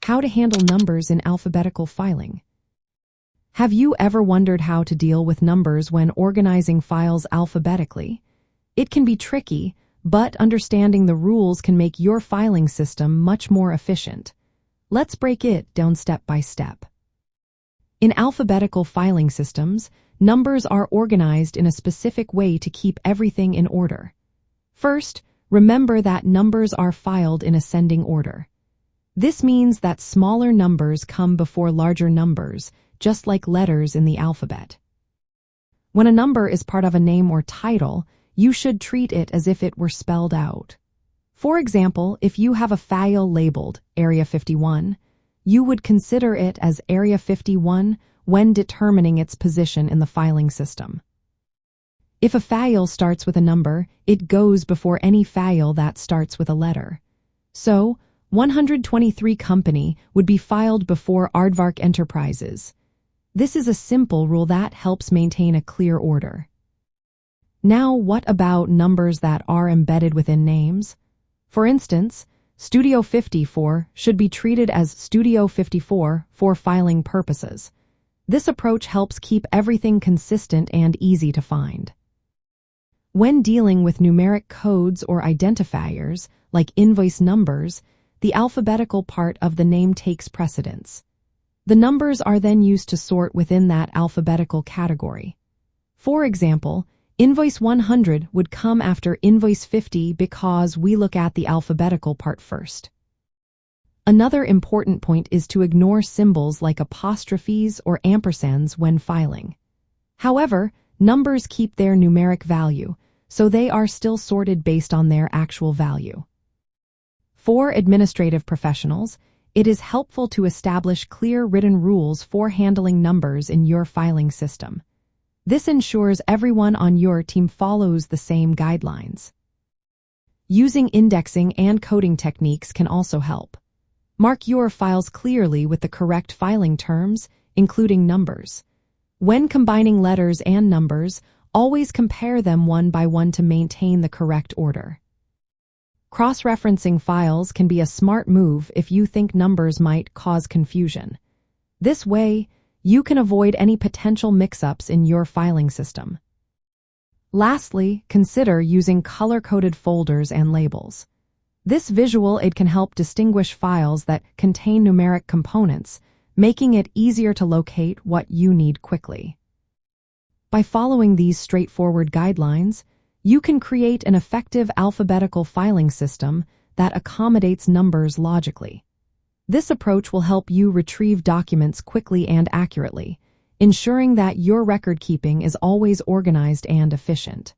How to handle numbers in alphabetical filing. Have you ever wondered how to deal with numbers when organizing files alphabetically? It can be tricky, but understanding the rules can make your filing system much more efficient. Let's break it down step by step. In alphabetical filing systems, numbers are organized in a specific way to keep everything in order. First, remember that numbers are filed in ascending order. This means that smaller numbers come before larger numbers, just like letters in the alphabet. When a number is part of a name or title, you should treat it as if it were spelled out. For example, if you have a file labeled Area 51, you would consider it as Area 51 when determining its position in the filing system. If a file starts with a number, it goes before any file that starts with a letter. So, 123 Company would be filed before Aardvark Enterprises. This is a simple rule that helps maintain a clear order. Now, what about numbers that are embedded within names? For instance, Studio 54 should be treated as Studio 54 for filing purposes. This approach helps keep everything consistent and easy to find. When dealing with numeric codes or identifiers, like invoice numbers, the alphabetical part of the name takes precedence. The numbers are then used to sort within that alphabetical category. For example, Invoice 100 would come after Invoice 50 because we look at the alphabetical part first. Another important point is to ignore symbols like apostrophes or ampersands when filing. However, numbers keep their numeric value, so they are still sorted based on their actual value. For administrative professionals, it is helpful to establish clear written rules for handling numbers in your filing system. This ensures everyone on your team follows the same guidelines. Using indexing and coding techniques can also help. Mark your files clearly with the correct filing terms, including numbers. When combining letters and numbers, always compare them one by one to maintain the correct order. Cross-referencing files can be a smart move if you think numbers might cause confusion. This way, you can avoid any potential mix-ups in your filing system. Lastly, consider using color-coded folders and labels. This visual aid can help distinguish files that contain numeric components, making it easier to locate what you need quickly. By following these straightforward guidelines, you can create an effective alphabetical filing system that accommodates numbers logically. This approach will help you retrieve documents quickly and accurately, ensuring that your record keeping is always organized and efficient.